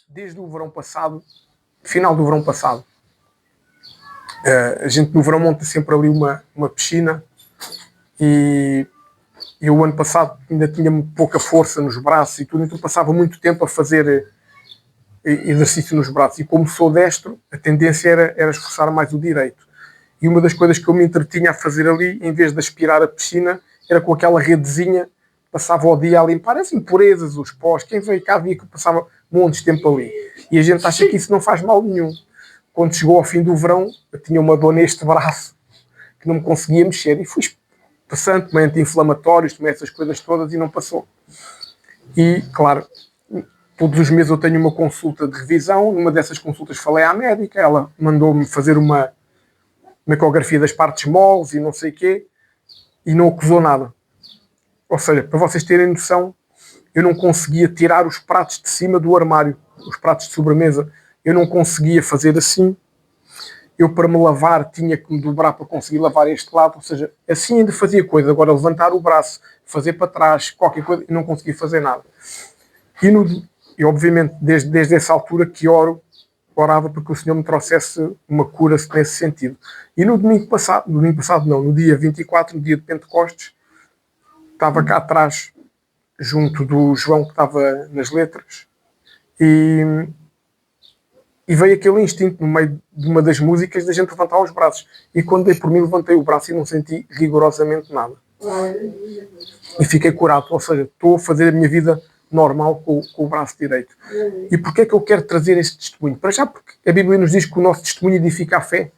desde o verão passado, final do verão passado. A gente no verão monta sempre ali uma piscina e eu o ano passado ainda tinha pouca força nos braços e tudo, então passava muito tempo a fazer exercício nos braços. E como sou destro, a tendência era esforçar mais o direito. E uma das coisas que eu me entretinha a fazer ali, em vez de aspirar a piscina, era com aquela redezinha, passava o dia a limpar as impurezas, os pós. Quem veio cá via que eu passava montes de tempo ali. E a gente acha que isso não faz mal nenhum. Quando chegou ao fim do verão, eu tinha uma dor neste braço que não me conseguia mexer. E fui passando, tomei anti-inflamatórios, tomei essas coisas todas e não passou. E, claro, todos os meses eu tenho uma consulta de revisão. Numa dessas consultas falei à médica, ela mandou-me fazer uma ecografia das partes moles e não sei o quê, e não acusou nada. Ou seja, para vocês terem noção, eu não conseguia tirar os pratos de cima do armário, os pratos de sobremesa. Eu não conseguia fazer assim. Eu, para me lavar, tinha que me dobrar para conseguir lavar este lado. Ou seja, assim ainda fazia coisa. Agora, levantar o braço, fazer para trás, qualquer coisa, eu não conseguia fazer nada. E obviamente, desde essa altura que orava para que o Senhor me trouxesse uma cura nesse sentido. E no dia 24, no dia de Pentecostes, estava cá atrás, junto do João que estava nas letras, e veio aquele instinto no meio de uma das músicas da gente levantar os braços. E quando dei por mim, levantei o braço e não senti rigorosamente nada. E fiquei curado, ou seja, estou a fazer a minha vida normal com o braço direito. E porquê é que eu quero trazer este testemunho? Para já porque a Bíblia nos diz que o nosso testemunho edifica a fé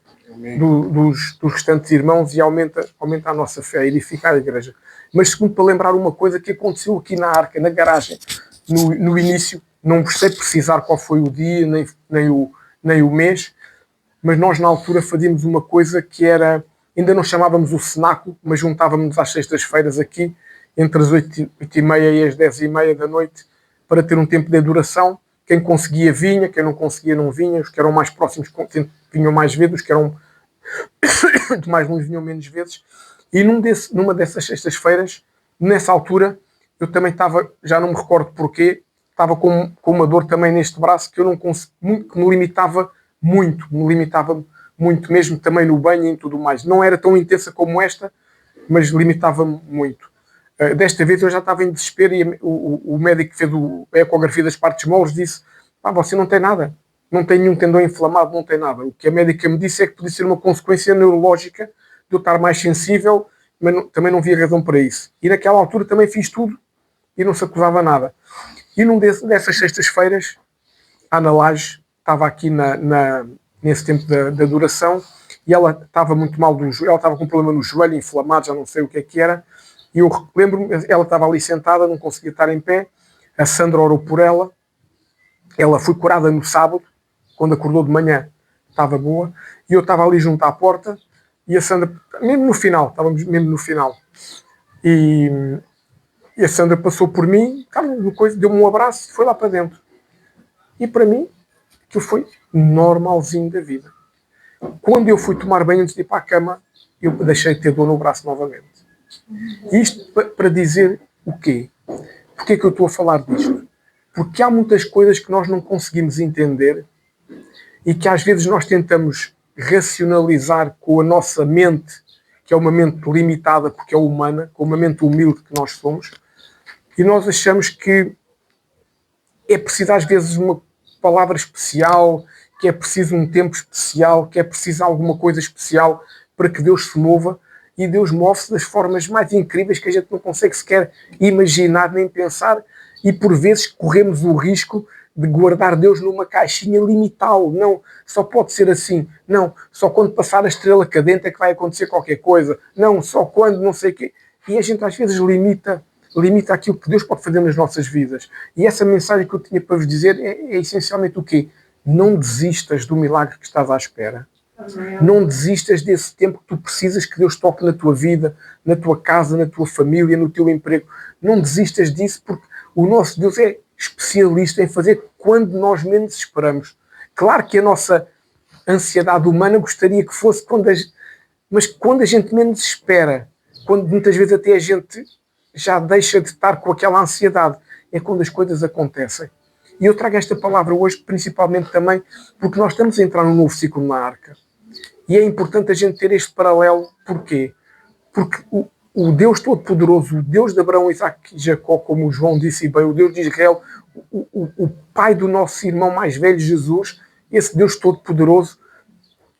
dos restantes irmãos e aumenta a nossa fé, edificar a igreja. Mas segundo, para lembrar uma coisa que aconteceu aqui na Arca, na garagem, no início, não sei precisar qual foi o dia, nem o mês, mas nós na altura fazíamos uma coisa que era, ainda não chamávamos o cenáculo, mas juntávamos às sextas-feiras aqui, entre as 8h30 e as 10h30 da noite, para ter um tempo de adoração. Quem conseguia vinha, quem não conseguia não vinha, os que eram mais próximos vinham mais vezes, os que eram de mais longe vinham menos vezes. E numa dessas sextas-feiras, nessa altura, eu também estava, já não me recordo porquê, estava com uma dor também neste braço que eu não conseguia, que me limitava muito mesmo, também no banho e tudo mais. Não era tão intensa como esta, mas limitava-me muito. Desta vez eu já estava em desespero e o médico que fez a ecografia das partes moles disse: você não tem nada, não tem nenhum tendão inflamado, não tem nada. O que a médica me disse é que podia ser uma consequência neurológica de eu estar mais sensível, mas também não via razão para isso. E naquela altura também fiz tudo e não se acusava nada. E num dessas sextas-feiras, a Ana Laje estava aqui nesse tempo da adoração e ela estava muito mal do joelho, ela estava com um problema no joelho, inflamado, já não sei o que era. E eu lembro-me, ela estava ali sentada, não conseguia estar em pé, a Sandra orou por ela foi curada no sábado, quando acordou de manhã, estava boa, e eu estava ali junto à porta, e a Sandra, estávamos mesmo no final, e a Sandra passou por mim, deu-me um abraço e foi lá para dentro. E para mim, aquilo foi normalzinho da vida. Quando eu fui tomar banho antes de ir para a cama, eu deixei de ter dor no braço novamente. Isto para dizer o quê? Porquê é que eu estou a falar disto? Porque há muitas coisas que nós não conseguimos entender e que às vezes nós tentamos racionalizar com a nossa mente, que é uma mente limitada porque é humana, com uma mente humilde que nós somos, e nós achamos que é preciso às vezes uma palavra especial, que é preciso um tempo especial, que é preciso alguma coisa especial para que Deus se mova. E Deus move-se das formas mais incríveis que a gente não consegue sequer imaginar nem pensar, e por vezes corremos o risco de guardar Deus numa caixinha, limitá-lo. Não, só pode ser assim. Não, só quando passar a estrela cadente é que vai acontecer qualquer coisa. Não, só quando não sei o quê. E a gente às vezes limita aquilo que Deus pode fazer nas nossas vidas. E essa mensagem que eu tinha para vos dizer é essencialmente o quê? Não desistas do milagre que estás à espera. Não desistas desse tempo que tu precisas que Deus toque na tua vida, na tua casa, na tua família, no teu emprego. Não desistas disso, porque o nosso Deus é especialista em fazer quando nós menos esperamos. Claro que a nossa ansiedade humana gostaria que fosse mas quando a gente menos espera, quando muitas vezes até a gente já deixa de estar com aquela ansiedade, é quando as coisas acontecem. E eu trago esta palavra hoje principalmente também porque nós estamos a entrar num novo ciclo na Arca. E é importante a gente ter este paralelo. Porquê? Porque o Deus Todo-Poderoso, o Deus de Abraão, Isaac e Jacó, como o João disse bem, o Deus de Israel, o pai do nosso irmão mais velho, Jesus, esse Deus Todo-Poderoso,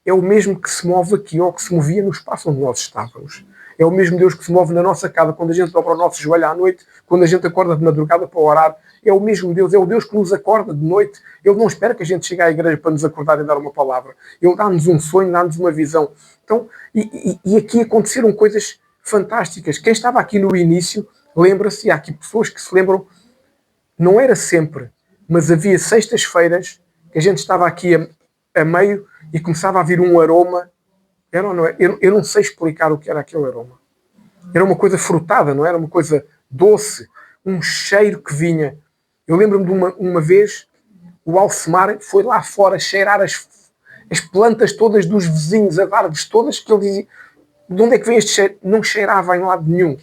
é o mesmo que se move aqui, ou que se movia no espaço onde nós estávamos. É o mesmo Deus que se move na nossa casa, quando a gente dobra o nosso joelho à noite, quando a gente acorda de madrugada para orar. É o mesmo Deus, é o Deus que nos acorda de noite. Ele não espera que a gente chegue à igreja para nos acordar e dar uma palavra. Ele dá-nos um sonho, dá-nos uma visão. Então, e aqui aconteceram coisas fantásticas. Quem estava aqui no início, lembra-se, há aqui pessoas que se lembram, não era sempre, mas havia sextas-feiras que a gente estava aqui a meio e começava a vir um aroma. Era ou não é? Eu não sei explicar o que era aquele aroma. Era uma coisa frutada, não era? Uma coisa doce, um cheiro que vinha. Eu lembro-me de uma vez, o Alcemar foi lá fora cheirar as plantas todas dos vizinhos, as árvores todas, que ele dizia, de onde é que vem este cheiro? Não cheirava em lado nenhum.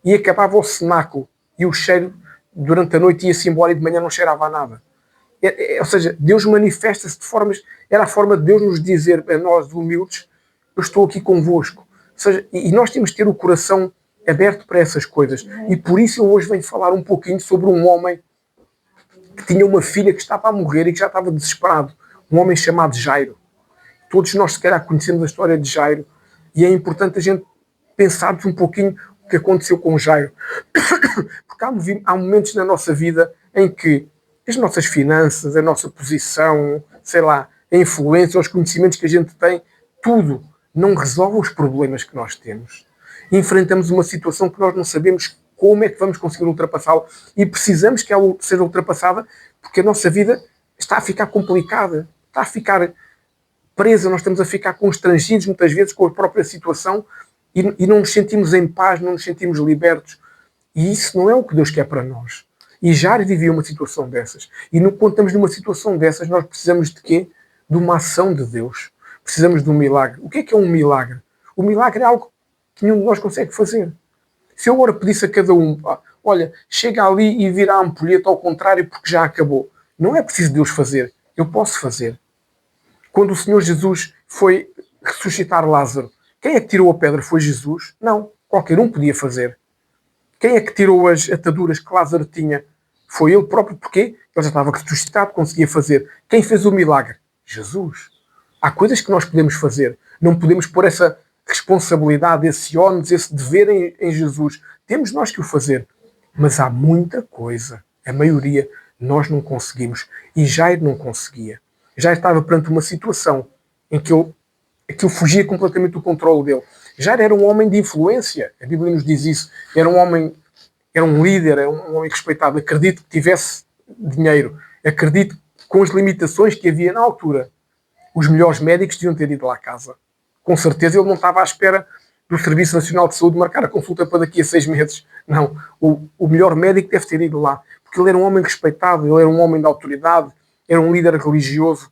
E acabava o cenáculo. E o cheiro, durante a noite, ia-se embora e de manhã não cheirava a nada. Ou seja, Deus manifesta-se de formas... Era a forma de Deus nos dizer, a nós humildes, eu estou aqui convosco. Ou seja, e nós temos de ter o coração aberto para essas coisas. E por isso eu hoje venho falar um pouquinho sobre um homem que tinha uma filha que estava a morrer e que já estava desesperado. Um homem chamado Jairo. Todos nós, se calhar, conhecemos a história de Jairo. E é importante a gente pensarmos um pouquinho o que aconteceu com Jairo. Porque há momentos na nossa vida em que as nossas finanças, a nossa posição, sei lá, a influência, os conhecimentos que a gente tem, tudo não resolve os problemas que nós temos. E enfrentamos uma situação que nós não sabemos como é que vamos conseguir ultrapassá-la e precisamos que ela seja ultrapassada porque a nossa vida está a ficar complicada, está a ficar presa, nós estamos a ficar constrangidos muitas vezes com a própria situação e não nos sentimos em paz, não nos sentimos libertos. E isso não é o que Deus quer para nós. E Jairo vivia uma situação dessas. E quando estamos numa situação dessas, nós precisamos de quê? De uma ação de Deus. Precisamos de um milagre. O que é um milagre? O milagre é algo que nenhum de nós consegue fazer. Se eu agora pedisse a cada um, olha, chega ali e vira a ampulheta ao contrário porque já acabou. Não é preciso Deus fazer. Eu posso fazer. Quando o Senhor Jesus foi ressuscitar Lázaro, quem é que tirou a pedra? Foi Jesus? Não. Qualquer um podia fazer. Quem é que tirou as ataduras que Lázaro tinha? Foi ele próprio. Porquê? Ele já estava ressuscitado, conseguia fazer. Quem fez o milagre? Jesus. Há coisas que nós podemos fazer. Não podemos pôr essa responsabilidade, esse ónus, esse dever em Jesus. Temos nós que o fazer. Mas há muita coisa. A maioria nós não conseguimos. E Jairo não conseguia. Já estava perante uma situação em que ele fugia completamente do controle dele. Jairo era um homem de influência. A Bíblia nos diz isso. Era um homem, era um líder, era um homem respeitado. Acredito que tivesse dinheiro. Acredito que com as limitações que havia na altura, os melhores médicos deviam ter ido lá à casa. Com certeza ele não estava à espera do Serviço Nacional de Saúde marcar a consulta para daqui a 6 meses. Não. O melhor médico deve ter ido lá. Porque ele era um homem respeitado, ele era um homem de autoridade, era um líder religioso.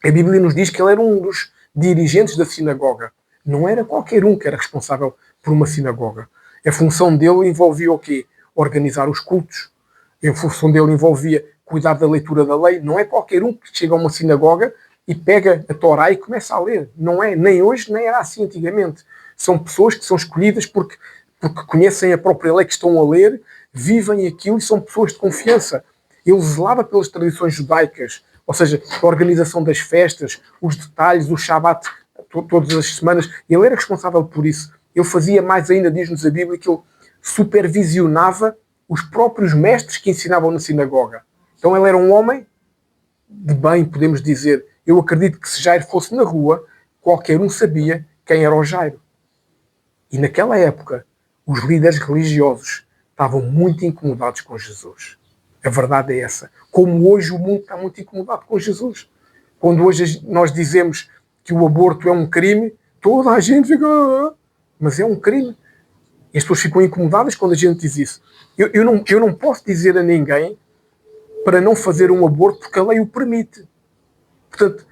A Bíblia nos diz que ele era um dos dirigentes da sinagoga. Não era qualquer um que era responsável por uma sinagoga. A função dele envolvia o quê? Organizar os cultos. A função dele envolvia cuidar da leitura da lei. Não é qualquer um que chega a uma sinagoga e pega a Torá e começa a ler. Não é, nem hoje, nem era assim antigamente. São pessoas que são escolhidas porque conhecem a própria lei que estão a ler, vivem aquilo e são pessoas de confiança. Ele zelava pelas tradições judaicas, ou seja, a organização das festas, os detalhes, o Shabat, todas as semanas. Ele era responsável por isso. Ele fazia mais ainda, diz-nos a Bíblia, que ele supervisionava os próprios mestres que ensinavam na sinagoga. Então ele era um homem de bem, podemos dizer. Eu acredito que se Jairo fosse na rua, qualquer um sabia quem era o Jairo. E naquela época, os líderes religiosos estavam muito incomodados com Jesus. A verdade é essa. Como hoje o mundo está muito incomodado com Jesus. Quando hoje nós dizemos que o aborto é um crime, toda a gente fica... Mas é um crime. E as pessoas ficam incomodadas quando a gente diz isso. Eu não posso dizer a ninguém para não fazer um aborto porque a lei o permite. Portanto,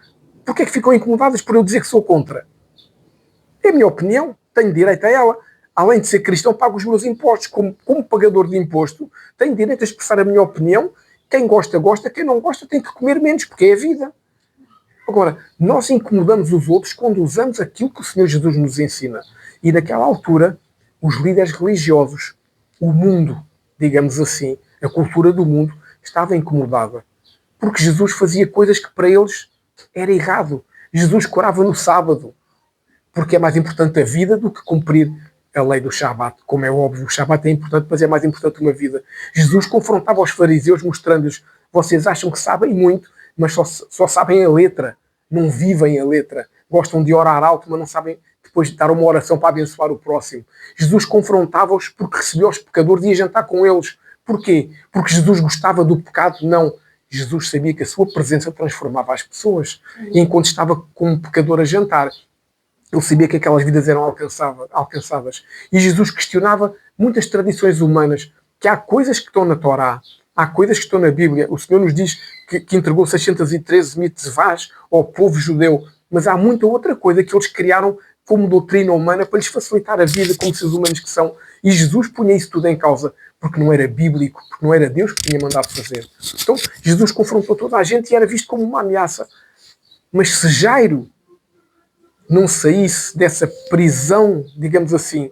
porquê é que ficam incomodadas por eu dizer que sou contra? É a minha opinião. Tenho direito a ela. Além de ser cristão, pago os meus impostos. Como pagador de imposto, tenho direito a expressar a minha opinião Quem gosta, gosta. Quem não gosta tem que comer menos, porque é a vida. Agora, nós incomodamos os outros quando usamos aquilo que o Senhor Jesus nos ensina. E naquela altura, os líderes religiosos, o mundo, digamos assim, a cultura do mundo, estava incomodada. Porque Jesus fazia coisas que para eles era errado. Jesus curava no sábado, porque é mais importante a vida do que cumprir a lei do Shabat. Como é óbvio, o Shabat é importante, mas é mais importante uma vida. Jesus confrontava os fariseus, mostrando-lhes: vocês acham que sabem muito, mas só sabem a letra, não vivem a letra. Gostam de orar alto, mas não sabem depois de dar uma oração para abençoar o próximo. Jesus confrontava-os porque recebeu os pecadores e ia jantar com eles. Porquê? Porque Jesus gostava do pecado? Não. Jesus sabia que a sua presença transformava as pessoas. E enquanto estava com um pecador a jantar, ele sabia que aquelas vidas eram alcançadas. E Jesus questionava muitas tradições humanas, que há coisas que estão na Torá, há coisas que estão na Bíblia. O Senhor nos diz que entregou 613 mitzvahs ao povo judeu, mas há muita outra coisa que eles criaram como doutrina humana para lhes facilitar a vida como seres humanos que são. E Jesus punha isso tudo em causa, porque não era bíblico, porque não era Deus que tinha mandado fazer. Então, Jesus confrontou toda a gente e era visto como uma ameaça. Mas se Jairo não saísse dessa prisão, digamos assim,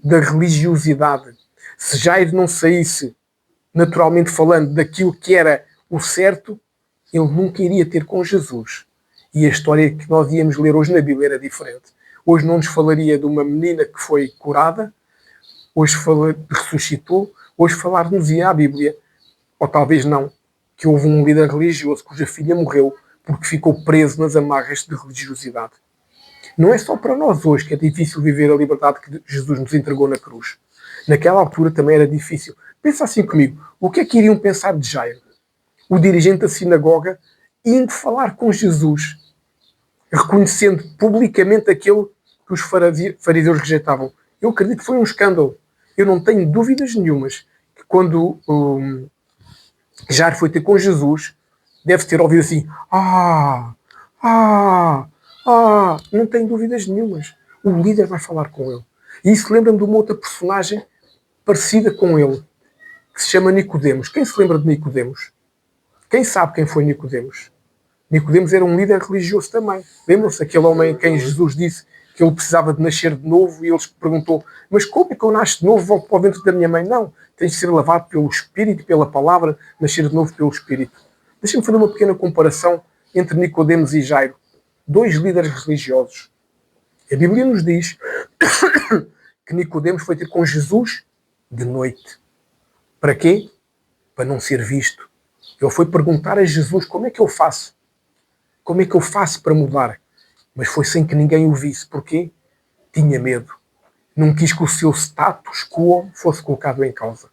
da religiosidade, se Jairo não saísse, naturalmente falando, daquilo que era o certo, ele nunca iria ter com Jesus. E a história que nós íamos ler hoje na Bíblia era diferente. Hoje não nos falaria de uma menina que foi curada, hoje ressuscitou, hoje falar-nos-ia a Bíblia, ou talvez não, que houve um líder religioso cuja filha morreu porque ficou preso nas amarras de religiosidade. Não é só para nós hoje que é difícil viver a liberdade que Jesus nos entregou na cruz. Naquela altura também era difícil. Pensa assim comigo, o que é que iriam pensar de Jairo? O dirigente da sinagoga indo falar com Jesus, reconhecendo publicamente aquele que os fariseus rejeitavam. Eu acredito que foi um escândalo. Eu não tenho dúvidas nenhumas que quando Jairo foi ter com Jesus, deve ter ouvido assim: não tenho dúvidas nenhumas. O líder vai falar com ele. E isso lembra-me de uma outra personagem parecida com ele, que se chama Nicodemos. Quem se lembra de Nicodemos? Quem sabe quem foi Nicodemos? Nicodemos era um líder religioso também. Lembram-se aquele homem a quem Jesus disse que ele precisava de nascer de novo e ele perguntou: mas como é que eu nasço de novo? Volto para o ventre da minha mãe? Não. Tens de ser lavado pelo Espírito, pela palavra, nascer de novo pelo Espírito. Deixa-me fazer uma pequena comparação entre Nicodemos e Jairo. Dois líderes religiosos. A Bíblia nos diz que Nicodemos foi ter com Jesus de noite. Para quê? Para não ser visto. Ele foi perguntar a Jesus: como é que eu faço? Como é que eu faço para mudar? Mas foi sem que ninguém o visse. Porquê? Tinha medo. Não quis que o seu status quo fosse colocado em causa.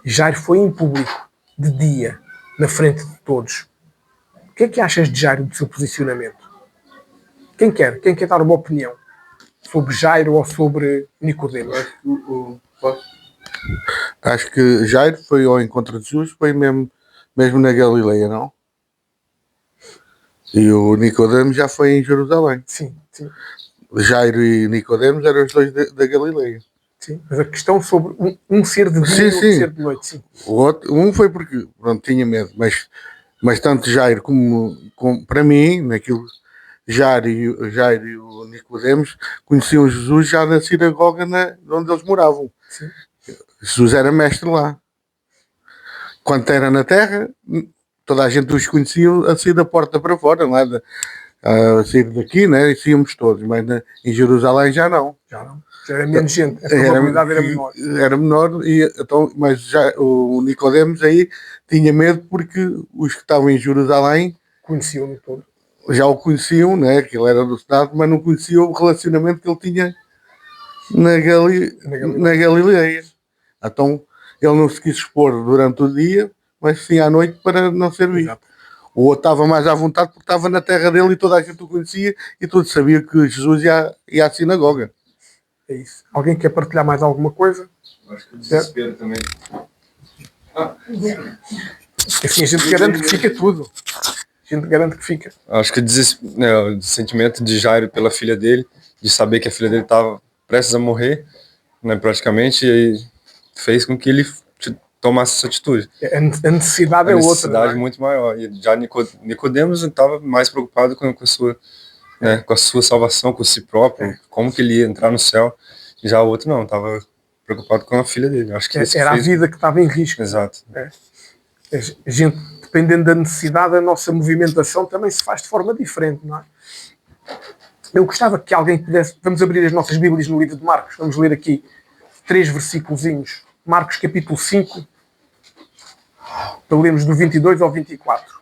Jairo foi em público, de dia, na frente de todos. O que é que achas de Jairo, do seu posicionamento? Quem quer dar uma opinião sobre Jairo ou sobre Nicodemos? Acho que Jairo foi ao encontro de Jesus, foi mesmo na Galileia, não? E o Nicodemos já foi em Jerusalém. Sim. Jairo e Nicodemos eram os dois da Galileia. Sim, mas a questão sobre um ser de dia e outro ser de noite, sim. O outro, um foi porque tinha medo, mas tanto Jairo como para mim, naquilo, Jairo e o Nicodemos conheciam Jesus já na sinagoga onde eles moravam. Sim. Jesus era mestre lá. Quando era na terra, toda a gente os conhecia a sair da porta para fora, a sair daqui, né? E íamos todos, mas em Jerusalém já não. Já era menos gente, a probabilidade era menor. Era menor, mas já o Nicodemos aí tinha medo porque os que estavam em Jerusalém conheciam-no todo. Já o conheciam, né? Que ele era do Estado, mas não conheciam o relacionamento que ele tinha na Galileia. Então ele não se quis expor durante o dia, mas sim à noite para não ser visto. Exato. O outro estava mais à vontade porque estava na terra dele e toda a gente o conhecia e todos sabiam que Jesus ia à sinagoga. É isso. Alguém quer partilhar mais alguma coisa? Acho que o desespero também. Assim, a gente garante que fica tudo. A gente garante que fica. Acho que o sentimento de Jairo pela filha dele, de saber que a filha dele estava prestes a morrer, né, praticamente, e fez com que ele tomasse essa atitude. A necessidade é outra. A necessidade muito maior. E já Nicodemos estava mais preocupado com a sua, né, com a sua salvação, com si próprio, como que ele ia entrar no céu. E já o outro não, estava preocupado com a filha dele. Acho que era a vida que estava em risco. Exato. A gente, dependendo da necessidade, a nossa movimentação também se faz de forma diferente, não é? Eu gostava que alguém pudesse... Vamos abrir as nossas Bíblias no livro de Marcos. Vamos ler aqui 3 versículozinhos. Marcos capítulo 5. Para lermos do 22 ao 24.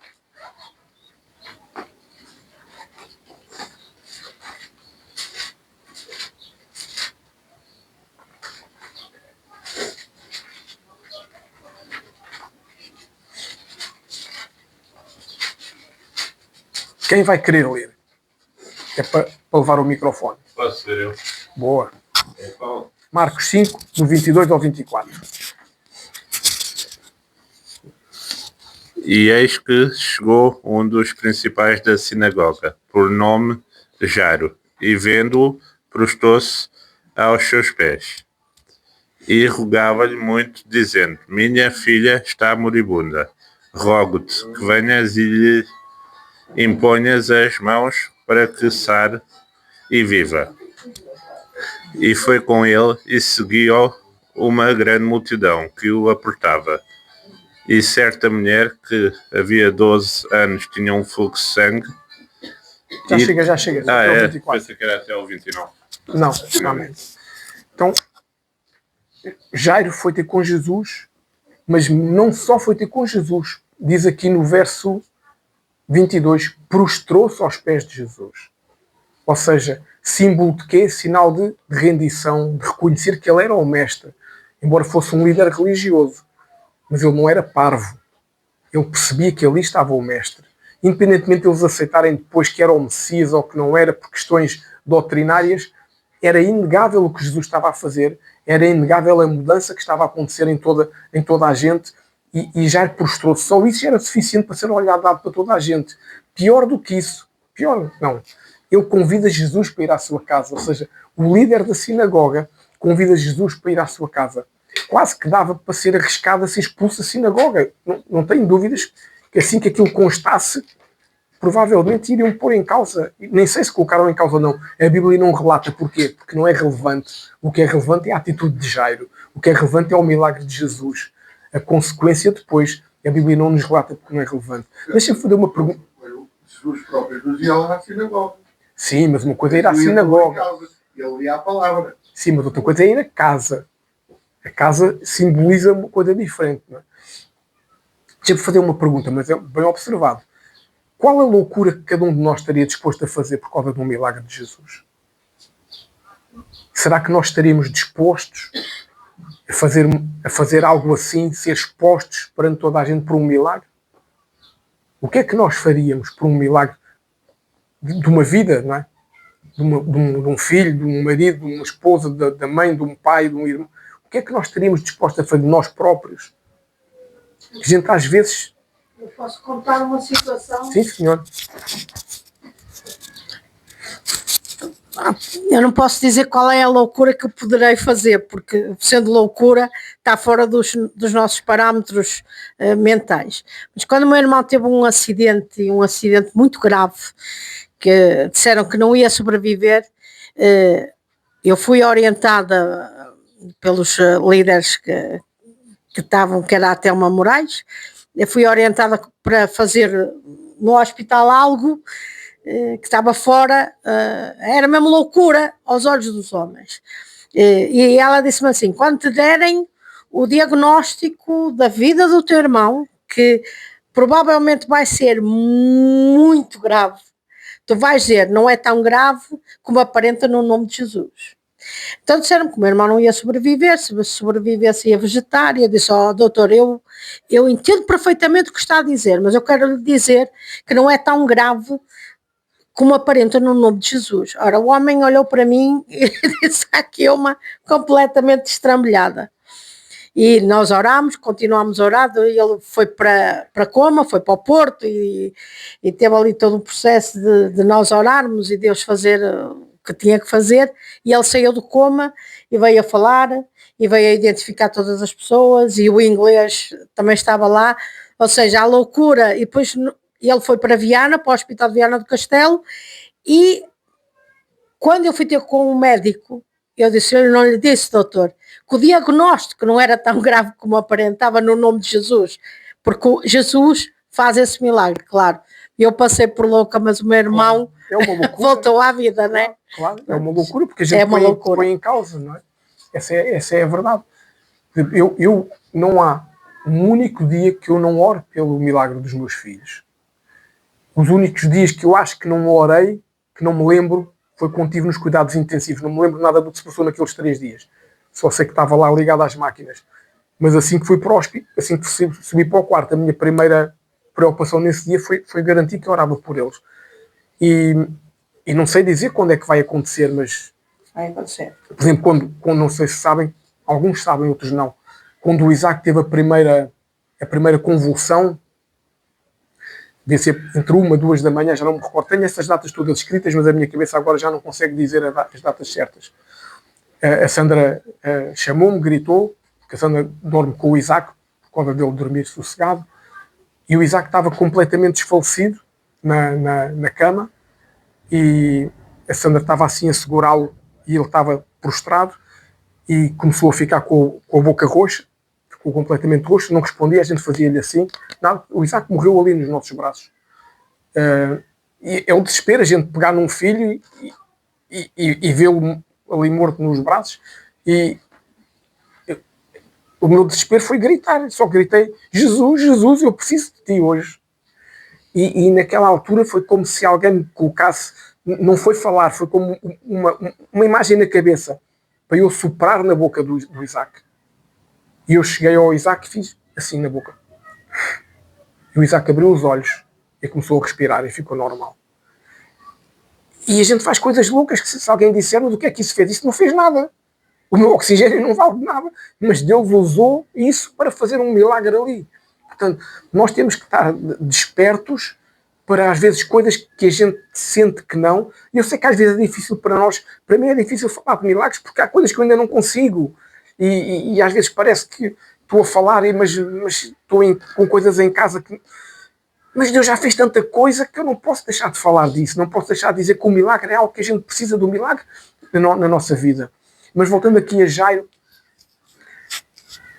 Quem vai querer ler? É para levar o microfone. Posso ser eu. Boa. Marcos 5, do 22 ao 24. E eis que chegou um dos principais da sinagoga, por nome Jairo, e vendo-o, prostou-se aos seus pés. E rogava-lhe muito, dizendo: Minha filha está moribunda. Rogo-te que venhas e lhe imponhas as mãos para que sare e viva. E foi com ele e seguiu uma grande multidão que o apertava. E certa mulher que havia 12 anos tinha um fluxo de sangue. Já chega. Até o 24. Pensei que era até o 29. Não. Então, Jairo foi ter com Jesus, mas não só foi ter com Jesus. Diz aqui no verso 22, prostrou-se aos pés de Jesus. Ou seja, símbolo de quê? Sinal de rendição, de reconhecer que ele era o mestre. Embora fosse um líder religioso. Mas ele não era parvo. Ele percebia que ali estava o mestre. Independentemente de eles aceitarem depois que era o Messias ou que não era por questões doutrinárias, era inegável o que Jesus estava a fazer, era inegável a mudança que estava a acontecer em toda a gente, e já prostrou-se. Só isso já era suficiente para ser olhado para toda a gente. Pior do que isso, ele convida Jesus para ir à sua casa, ou seja, o líder da sinagoga convida Jesus para ir à sua casa. Quase que dava para ser arriscado a ser expulso da sinagoga. Não tenho dúvidas que assim que aquilo constasse, provavelmente iriam pôr em causa. Nem sei se colocaram em causa ou não. A Bíblia não relata porquê. Porque não é relevante. O que é relevante é a atitude de Jairo. O que é relevante é o milagre de Jesus. A consequência depois, a Bíblia não nos relata porque não é relevante. Deixa-me fazer uma pergunta. Jesus próprios nos iam à sinagoga. Sim, mas uma coisa é ir à sinagoga. Ele lia a palavra. Sim, mas outra coisa é ir à casa. A casa simboliza uma coisa diferente. Não é? Deixa-me fazer uma pergunta, mas é bem observado. Qual a loucura que cada um de nós estaria disposto a fazer por causa de um milagre de Jesus? Será que nós estaríamos dispostos a fazer algo assim, ser expostos perante toda a gente por um milagre? O que é que nós faríamos por um milagre de uma vida, não é? De um filho, de um marido, de uma esposa, da mãe, de um pai, de um irmão? O que é que nós estaríamos dispostos a fazer de nós próprios? A gente às vezes... Eu posso contar uma situação? Sim, senhor. Eu não posso dizer qual é a loucura que eu poderei fazer, porque sendo loucura está fora dos nossos parâmetros mentais. Mas quando o meu irmão teve um acidente muito grave, que disseram que não ia sobreviver, eu fui orientada pelos líderes que estavam, que era a Telma Moraes. Eu fui orientada para fazer no hospital algo que estava fora, era mesmo loucura aos olhos dos homens. E ela disse-me assim: quando te derem o diagnóstico da vida do teu irmão, que provavelmente vai ser muito grave, tu vais dizer, não é tão grave como aparenta no nome de Jesus. Então disseram que o meu irmão não ia sobreviver, se sobrevivesse ia vegetar, e eu disse: doutor, eu entendo perfeitamente o que está a dizer, mas eu quero lhe dizer que não é tão grave como aparenta no nome de Jesus. Ora, o homem olhou para mim e disse aqui uma completamente estrambelhada. E nós orámos, continuámos a orar, ele foi para coma, foi para o Porto, e teve ali todo o processo de nós orarmos e Deus fazer que tinha que fazer, e ele saiu do coma e veio a falar, e veio a identificar todas as pessoas, e o inglês também estava lá, ou seja, a loucura, e depois ele foi para Viana, para o Hospital de Viana do Castelo, e quando eu fui ter com o médico, eu disse, eu não lhe disse, doutor, que o diagnóstico não era tão grave como aparentava no nome de Jesus, porque Jesus faz esse milagre, claro. Eu passei por louca, mas o meu irmão É uma loucura. voltou à vida, não é? Claro, é uma loucura, porque a gente põe em causa, não é? Essa é a verdade. Eu não há um único dia que eu não oro pelo milagre dos meus filhos. Os únicos dias que eu acho que não orei, que não me lembro, foi quando estive nos cuidados intensivos. Não me lembro nada do que se passou naqueles 3 dias. Só sei que estava lá ligado às máquinas. Mas assim que fui para o hospital, assim que subi para o quarto, a minha primeira preocupação nesse dia foi garantir que eu orava por eles. E não sei dizer quando é que vai acontecer, mas... Vai acontecer. Por exemplo, quando não sei se sabem, alguns sabem, outros não. Quando o Isaac teve a primeira convulsão, devia ser entre 1 e 2 da manhã, já não me recordo. Tenho essas datas todas escritas, mas a minha cabeça agora já não consegue dizer as datas certas. A Sandra chamou-me, gritou, porque a Sandra dorme com o Isaac, por causa dele dormir sossegado, e o Isaac estava completamente desfalecido na cama, e a Sandra estava assim a segurá-lo, e ele estava prostrado, e começou a ficar com a boca roxa, ficou completamente roxo, não respondia, a gente fazia-lhe assim, nada, o Isaac morreu ali nos nossos braços. E é um desespero a gente pegar num filho e vê-lo ali morto nos braços, e o meu desespero foi gritar, só gritei, Jesus, Jesus, eu preciso de ti hoje. E naquela altura foi como se alguém me colocasse, não foi falar, foi como uma imagem na cabeça, para eu soprar na boca do Isaac. E eu cheguei ao Isaac e fiz assim na boca. E o Isaac abriu os olhos e começou a respirar e ficou normal. E a gente faz coisas loucas que se alguém disser, do que é que isso fez? Isso não fez nada. O meu oxigênio não vale nada. Mas Deus usou isso para fazer um milagre ali. Portanto, nós temos que estar despertos para, às vezes, coisas que a gente sente que não. E eu sei que às vezes é difícil para nós. Para mim é difícil falar de milagres porque há coisas que eu ainda não consigo. E às vezes parece que estou a falar, mas estou com coisas em casa que... Mas Deus já fez tanta coisa que eu não posso deixar de falar disso. Não posso deixar de dizer que o milagre é algo que a gente precisa do milagre na nossa vida. Mas voltando aqui a Jairo,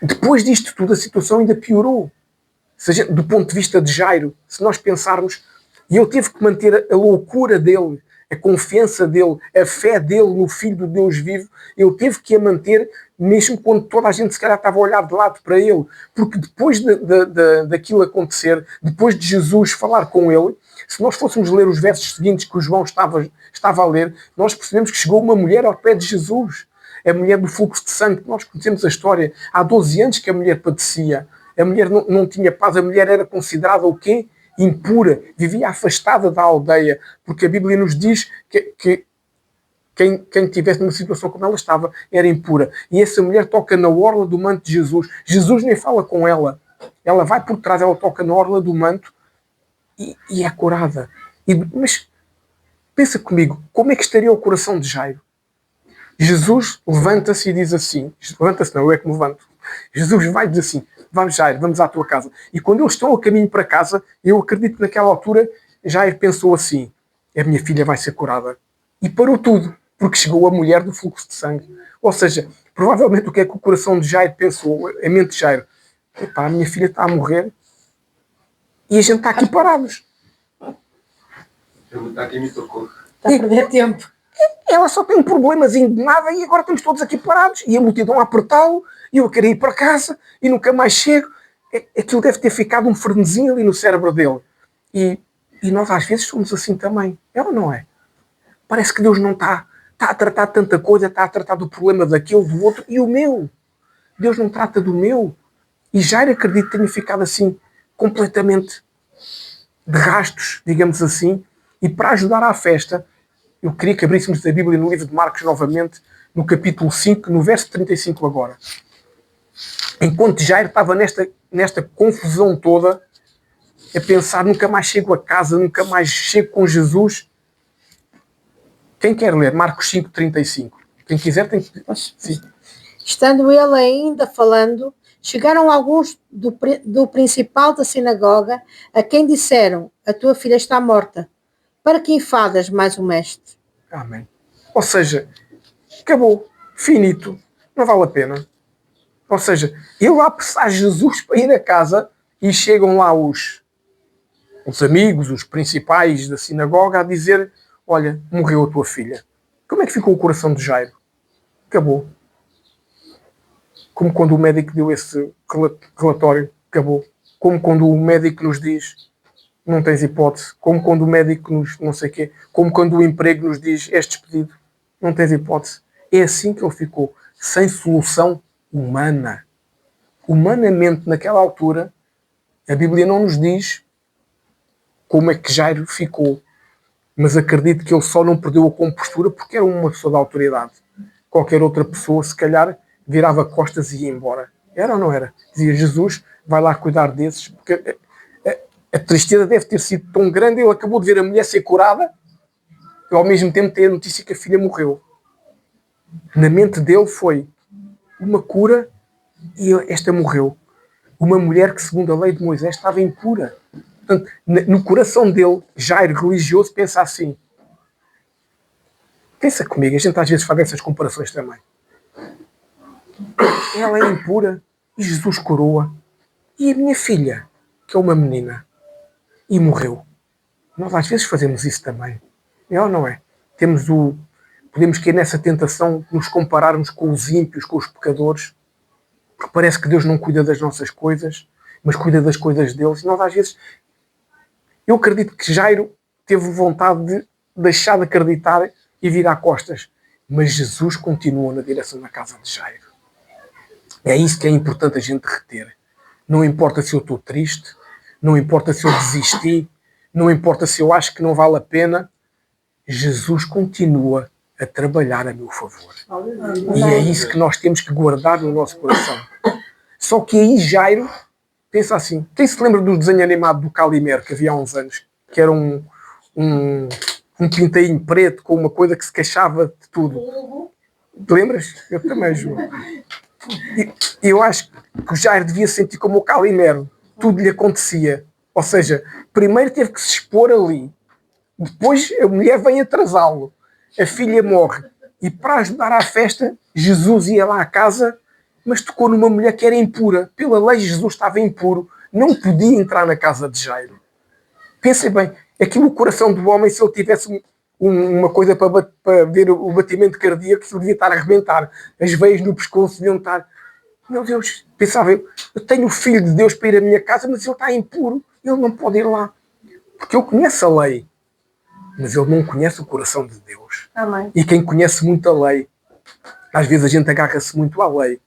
depois disto tudo a situação ainda piorou. Do ponto de vista de Jairo, se nós pensarmos, e ele teve que manter a loucura dele, a confiança dele, a fé dele no Filho do Deus vivo, ele teve que a manter mesmo quando toda a gente se calhar estava a olhar de lado para ele, porque depois daquilo acontecer, depois de Jesus falar com ele, se nós fôssemos ler os versos seguintes que o João estava a ler, nós percebemos que chegou uma mulher ao pé de Jesus, a mulher do fluxo de sangue, nós conhecemos a história, há 12 anos que a mulher padecia, a mulher não tinha paz, a mulher era considerada o quê? Impura, vivia afastada da aldeia, porque a Bíblia nos diz que quem tivesse numa situação como ela estava era impura. E essa mulher toca na orla do manto de Jesus. Jesus nem fala com ela. Ela vai por trás, ela toca na orla do manto e é curada. Mas pensa comigo, como é que estaria o coração de Jairo? Jesus levanta-se e diz assim, levanta-se não, eu é que me levanto. Jesus vai e diz assim, vamos Jairo, vamos à tua casa. E quando eles estão a caminho para casa, eu acredito que naquela altura Jairo pensou assim, a minha filha vai ser curada. E parou tudo, porque chegou a mulher do fluxo de sangue. Ou seja, provavelmente o que é que o coração de Jairo pensou, a mente de Jairo, epá, a minha filha está a morrer e a gente está aqui parados. Perguntar quem me tocou. Está a perder tempo. Ela só tem um problemazinho de nada e agora estamos todos aqui parados e a multidão a apertá-lo e eu quero ir para casa e nunca mais chego. Aquilo deve ter ficado um frenesinho ali no cérebro dele. E nós às vezes somos assim também. Ela não é. Parece que Deus não está a tratar de tanta coisa, está a tratar do problema daquele, do outro e o meu. Deus não trata do meu. E já acredito que tenha ficado assim completamente de rastos, digamos assim. E para ajudar à festa, eu queria que abríssemos a Bíblia no livro de Marcos novamente, no capítulo 5, no verso 35 agora. Enquanto Jairo estava nesta confusão toda, a pensar, nunca mais chego a casa, nunca mais chego com Jesus, Quem quer ler? Marcos 5:35. Quem quiser tem que... Sim. Estando ele ainda falando, chegaram alguns do principal da sinagoga, a quem disseram: a tua filha está morta. Para que enfadas mais o mestre? Amém. Ou seja, acabou. Finito. Não vale a pena. Ou seja, ele lá apressar Jesus para ir a casa e chegam lá os amigos, os principais da sinagoga a dizer: olha, morreu a tua filha. Como é que ficou o coração de Jairo? Acabou. Como quando o médico deu esse relatório, acabou. Como quando o médico nos diz: não tens hipótese. Como quando o médico nos não sei o quê. Como quando o emprego nos diz: és despedido. Não tens hipótese. É assim que ele ficou. Sem solução humana. Humanamente, naquela altura, a Bíblia não nos diz como é que Jairo ficou. Mas acredito que ele só não perdeu a compostura porque era uma pessoa da autoridade. Qualquer outra pessoa, se calhar, virava costas e ia embora. Era ou não era? Dizia: Jesus, vai lá cuidar desses, porque a tristeza deve ter sido tão grande. Ele acabou de ver a mulher ser curada e ao mesmo tempo ter a notícia que a filha morreu. Na mente dele foi uma cura e esta morreu. Uma mulher que, segundo a lei de Moisés, estava impura. Portanto, no coração dele, Jairo, religioso, pensa assim. Pensa comigo, a gente às vezes faz essas comparações também. Ela é impura e Jesus curou-a. E a minha filha, que é uma menina, e morreu. Nós às vezes fazemos isso também. É ou não é? Podemos cair nessa tentação de nos compararmos com os ímpios, com os pecadores, porque parece que Deus não cuida das nossas coisas, mas cuida das coisas deles. Nós às vezes... Eu acredito que Jairo teve vontade de deixar de acreditar e virar costas. Mas Jesus continuou na direção da casa de Jairo. É isso que é importante a gente reter. Não importa se eu estou triste, não importa se eu desisti, não importa se eu acho que não vale a pena, Jesus continua a trabalhar a meu favor. E é isso que nós temos que guardar no nosso coração. Só que aí Jairo pensa assim. Quem se lembra do desenho animado do Calimero que havia há uns anos? Que era um pintainho preto com uma coisa que se queixava de tudo. Te lembras? Eu também, João. E eu acho que o Jairo devia sentir como o Calimero. Tudo lhe acontecia. Ou seja, primeiro teve que se expor ali. Depois a mulher vem atrasá-lo. A filha morre. E para ajudar à festa, Jesus ia lá à casa, mas tocou numa mulher que era impura. Pela lei, Jesus estava impuro. Não podia entrar na casa de Jairo. Pensem bem, aquilo o coração do homem, se ele tivesse uma coisa para ver o batimento cardíaco, ele devia estar a arrebentar. As veias no pescoço deviam estar... Meu Deus, pensava eu tenho o Filho de Deus para ir à minha casa, mas ele está impuro. Ele não pode ir lá. Porque ele conhece a lei, mas ele não conhece o coração de Deus. Amém. E quem conhece muito a lei, às vezes a gente agarra-se muito à lei,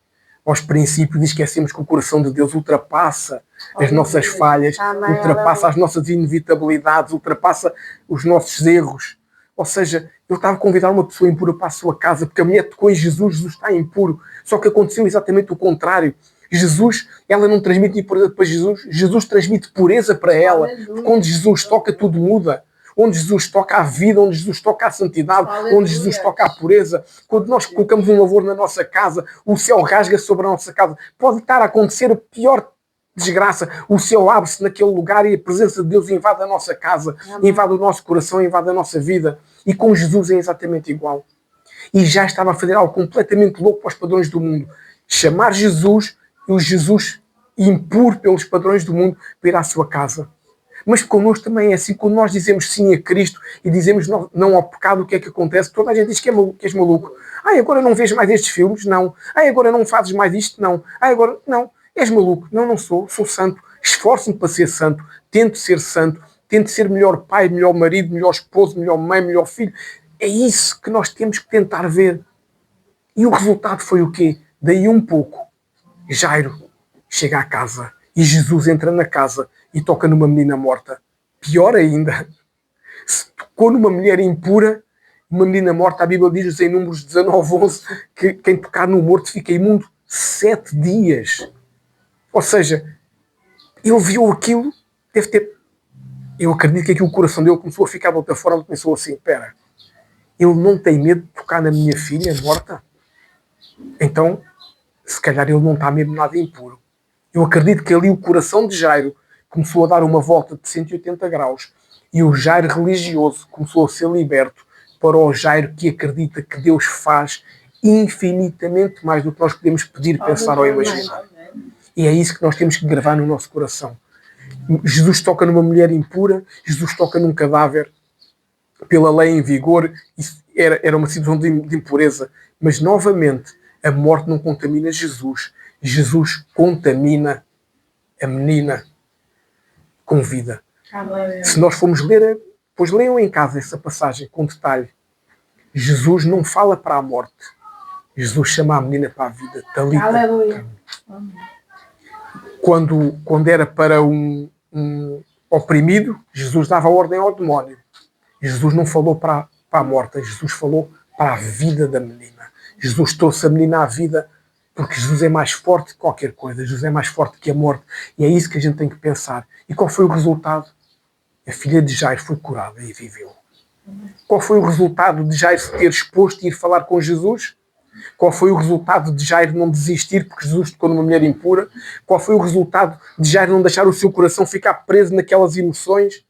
aos princípios, e esquecemos que o coração de Deus ultrapassa as nossas falhas, ultrapassa as nossas inevitabilidades, ultrapassa os nossos erros. Ou seja, ele estava a convidar uma pessoa impura para a sua casa, porque a mulher tocou em Jesus, Jesus está impuro. Só que aconteceu exatamente o contrário. Jesus, ela não transmite impureza para Jesus, Jesus transmite pureza para ela. Porque onde Jesus toca, tudo muda. Onde Jesus toca a vida, onde Jesus toca a santidade, onde Jesus toca a pureza. Quando nós colocamos um louvor na nossa casa, o céu rasga sobre a nossa casa. Pode estar a acontecer a pior desgraça, o céu abre-se naquele lugar e a presença de Deus invade a nossa casa, invade o nosso coração, invade a nossa vida. E com Jesus é exatamente igual. E já estava a fazer algo completamente louco para os padrões do mundo. Chamar Jesus e o Jesus impor pelos padrões do mundo para ir à sua casa. Mas connosco também é assim. Quando nós dizemos sim a Cristo e dizemos não ao pecado, o que é que acontece? Toda a gente diz que és maluco. Agora não vês mais estes filmes? Não. Agora não fazes mais isto? Não. Agora não. És maluco. Não, não sou. Sou santo. Esforço-me para ser santo. Tento ser santo. Tento ser melhor pai, melhor marido, melhor esposo, melhor mãe, melhor filho. É isso que nós temos que tentar ver. E o resultado foi o quê? Daí um pouco. Jairo chega à casa e Jesus entra na casa e toca numa menina morta. Pior ainda, se tocou numa mulher impura, uma menina morta, a Bíblia diz em Números 19:11, que quem tocar no morto fica imundo 7 dias. Ou seja, ele viu aquilo, deve ter... Eu acredito que aqui o coração dele começou a ficar de outra forma, começou assim, espera, ele não tem medo de tocar na minha filha morta? Então, se calhar ele não está mesmo nada impuro. Eu acredito que ali o coração de Jairo começou a dar uma volta de 180 graus e o Jairo religioso começou a ser liberto para o Jairo que acredita que Deus faz infinitamente mais do que nós podemos pedir, pensar ou imaginar. E é isso que nós temos que gravar no nosso coração. Jesus toca numa mulher impura, Jesus toca num cadáver pela lei em vigor, isso era uma situação de impureza, mas novamente a morte não contamina Jesus. Jesus contamina a menina com vida. Se nós formos ler, pois leiam em casa essa passagem com detalhe. Jesus não fala para a morte. Jesus chama a menina para a vida. Talita. Aleluia. Quando era para um oprimido, Jesus dava ordem ao demónio. Jesus não falou para a morte, Jesus falou para a vida da menina. Jesus trouxe a menina à vida porque Jesus é mais forte que qualquer coisa. Jesus é mais forte que a morte. E é isso que a gente tem que pensar. E qual foi o resultado? A filha de Jairo foi curada e viveu. Qual foi o resultado de Jairo se ter exposto e ir falar com Jesus? Qual foi o resultado de Jairo não desistir porque Jesus tocou numa mulher impura? Qual foi o resultado de Jairo não deixar o seu coração ficar preso naquelas emoções?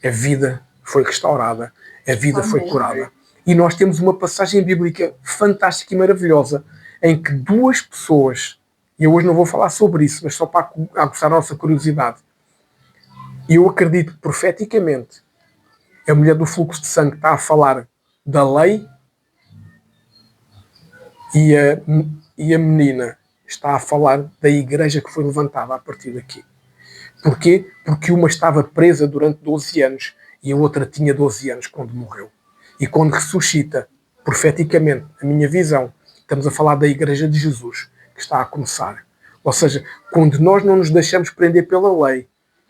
A vida foi restaurada. A vida foi curada. E nós temos uma passagem bíblica fantástica e maravilhosa em que duas pessoas, e eu hoje não vou falar sobre isso, mas só para aguçar a nossa curiosidade, e eu acredito profeticamente, a mulher do fluxo de sangue está a falar da lei e a menina está a falar da igreja que foi levantada a partir daqui. Porquê? Porque uma estava presa durante 12 anos e a outra tinha 12 anos quando morreu. E quando ressuscita, profeticamente, a minha visão, estamos a falar da igreja de Jesus, que está a começar. Ou seja, quando nós não nos deixamos prender pela lei,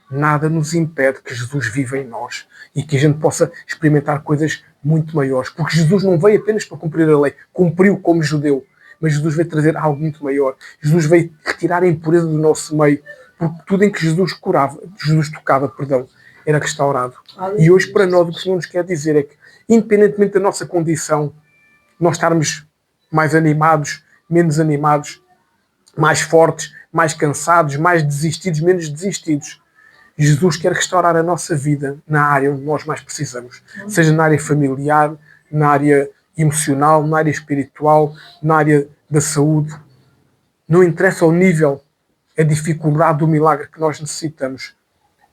nada nos impede que Jesus viva em nós e que a gente possa experimentar coisas muito maiores. Porque Jesus não veio apenas para cumprir a lei, cumpriu como judeu, mas Jesus veio trazer algo muito maior. Jesus veio retirar a impureza do nosso meio, porque tudo em que Jesus tocava, era restaurado. E hoje para nós o que o Senhor nos quer dizer é que, independentemente da nossa condição, nós estarmos mais animados, menos animados, mais fortes, mais cansados, mais desistidos, menos desistidos, Jesus quer restaurar a nossa vida na área onde nós mais precisamos. Seja na área familiar, na área emocional, na área espiritual, na área da saúde. Não interessa o nível, a dificuldade do milagre que nós necessitamos.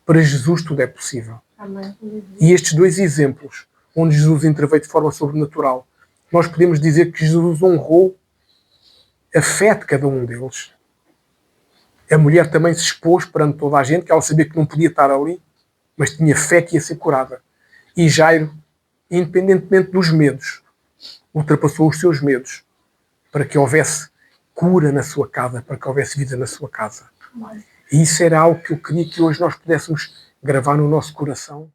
Para Jesus tudo é possível. Amém. E estes dois exemplos, onde Jesus interveio de forma sobrenatural, nós podemos dizer que Jesus honrou a fé de cada um deles. A mulher também se expôs perante toda a gente, que ela sabia que não podia estar ali, mas tinha fé que ia ser curada. E Jairo, independentemente dos medos, ultrapassou os seus medos para que houvesse cura na sua casa, para que houvesse vida na sua casa. E isso era algo que eu queria que hoje nós pudéssemos gravar no nosso coração.